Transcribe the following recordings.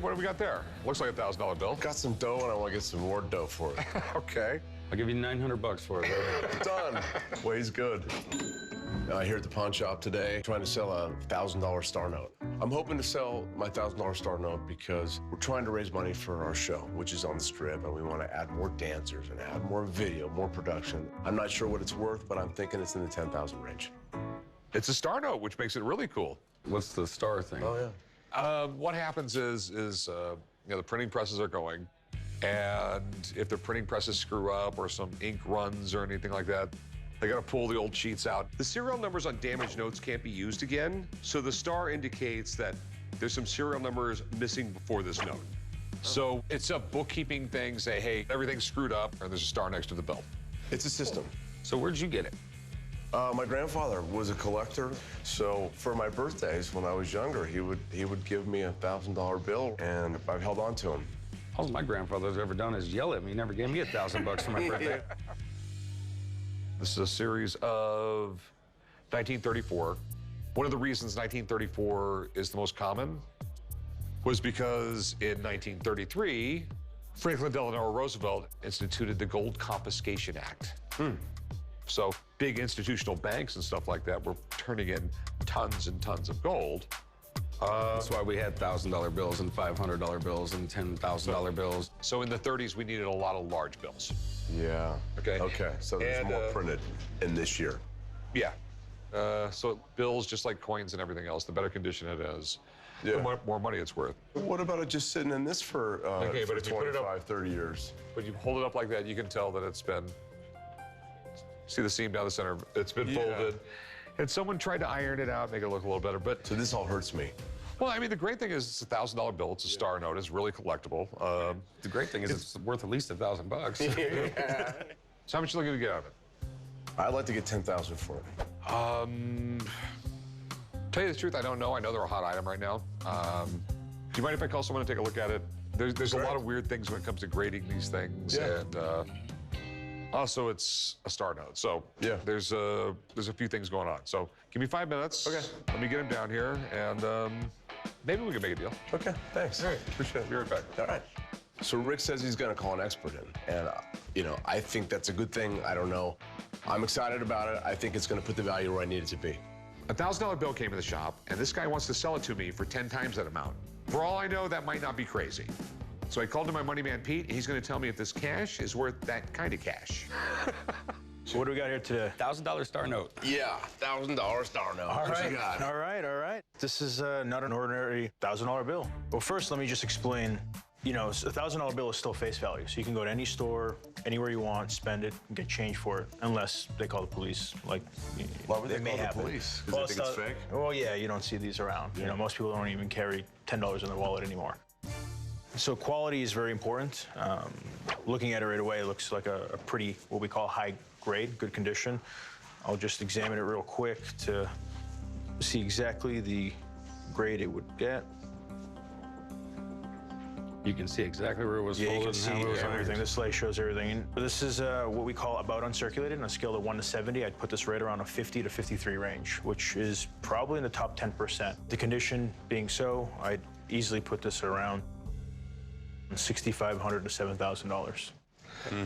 what do we got there? Looks like a $1,000 bill. Got some dough and I want to get some more dough for it. Okay. I'll give you 900 bucks for it. Done. Weighs good. Here at the pawn shop today, trying to sell a $1,000 star note. I'm hoping to sell my $1,000 star note because we're trying to raise money for our show, which is on the Strip, and we want to add more dancers and add more video, more production. I'm not sure what it's worth, but I'm thinking it's in the 10,000 range. It's a star note, which makes it really cool. What's the star thing? Oh, yeah. What happens is you know, the printing presses are going, and if the printing presses screw up or some ink runs or anything like that, they got to pull the old sheets out. The serial numbers on damaged notes can't be used again, so the star indicates that there's some serial numbers missing before this note. So it's a bookkeeping thing, say, hey, everything's screwed up, and there's a star next to the bill. It's a system. So where'd you get it? My grandfather was a collector, so for my birthdays when I was younger, he would give me a $1,000 bill, and I've held on to him. All my grandfather's ever done is yell at me. He never gave me $1,000 for my birthday. This is a series of 1934. One of the reasons 1934 is the most common was because in 1933, Franklin Delano Roosevelt instituted the Gold Confiscation Act. So big institutional banks and stuff like that were turning in tons and tons of gold. That's why we had $1,000 bills and $500 bills and $10,000 bills. So in the 30s, we needed a lot of large bills. Yeah. Okay. Okay, so there's And, more printed in this year. Yeah. So bills, just like coins and everything else, the better condition it is, Yeah. the more money it's worth. What about it just sitting in this for, Okay, for but if you put it up- 25, 30 years? When you hold it up like that, you can tell that it's been, see the seam down the center, it's been Yeah. folded. And someone tried to iron it out, make it look a little better, but, So this all hurts me. well, I mean, the great thing is it's a $1,000 bill, it's a star note, it's really collectible. The great thing is it's worth at least $1,000. So how much are you looking to get out of it? I'd like to get 10,000 for it. Tell you the truth, I don't know. I know they're a hot item right now. Do you mind if I call someone to take a look at it? There's a lot of weird things when it comes to grading these things, Yeah. and also it's a star note. So Yeah. there's a few things going on. So give me 5 minutes. Okay. Let me get him down here, and maybe we can make a deal. Okay, thanks. All right, appreciate it. Be right back. All right. So Rick says he's gonna call an expert in, and you know, I think that's a good thing. I don't know. I'm excited about it. I think it's gonna put the value where I need it to be. A $1,000 bill came in the shop, and this guy wants to sell it to me for 10 times that amount. For all I know, that might not be crazy. So I called to my money man, Pete. He's going to tell me if this cash is worth that kind of cash. So what do we got here today? $1,000 star note. Yeah, $1,000 star note. All What right, you got? all right, all right. This is not an ordinary $1,000 bill. Well, first, let me just explain. You know, a $1,000 bill is still face value, so you can go to any store, anywhere you want, spend it, and get change for it, unless they call the police. Like, Why would they may call the happen. police? 'Cause they think it's fake? Well, yeah, you don't see these around. You know, most people don't even carry $10 in their wallet anymore. So quality is very important. Looking at it right away, it looks like a pretty, what we call high grade, good condition. I'll just examine it real quick to see exactly the grade it would get. You can see exactly where it was Yeah, you folded can see and how it was everything. ironed. This slide shows everything. And this is what we call about uncirculated. On a scale of 1 to 70, I'd put this right around a 50 to 53 range, which is probably in the top 10%. The condition being so, I'd easily put this around $6,500 to $7,000.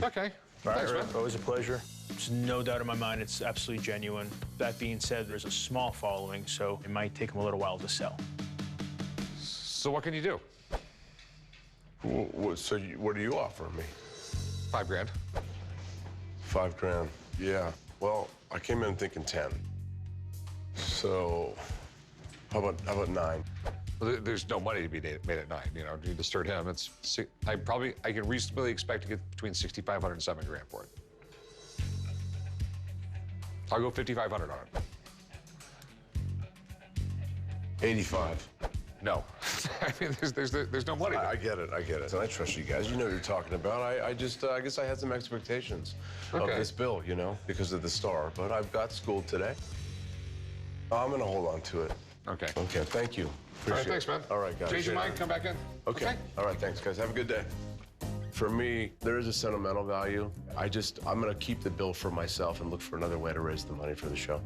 Okay. All right, Thanks, man. Always a pleasure. There's no doubt in my mind it's absolutely genuine. That being said, there's a small following, so it might take them a little while to sell. So what can you do? So what do you offer me? 5 grand. 5 grand. Yeah. Well, I came in thinking 10. So how about 9? Well, there's no money to be made at 9. You know, you disturb him. I can reasonably expect to get between 6,500 and 7 grand for it. I'll go 5,500 on it. 85. No. I mean, there's no money. I get it. I get it. And I trust you guys. You know what you're talking about. I just, I guess I had some expectations of Okay. this bill, you know, because of the star. But I've got schooled today. I'm going to hold on to it. Okay. Okay, thank you. All right, Appreciate thanks, it. man. All right, guys. Change your mind, come back in. Okay. All right, thanks, guys. Have a good day. For me, there is a sentimental value. I'm going to keep the bill for myself and look for another way to raise the money for the show.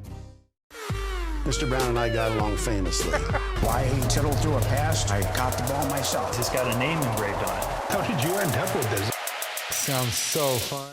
Mr. Brown and I got along famously. Why he tittled through a pass, I caught the ball myself. It's got a name engraved on it. How did you end up with this? Sounds so fun.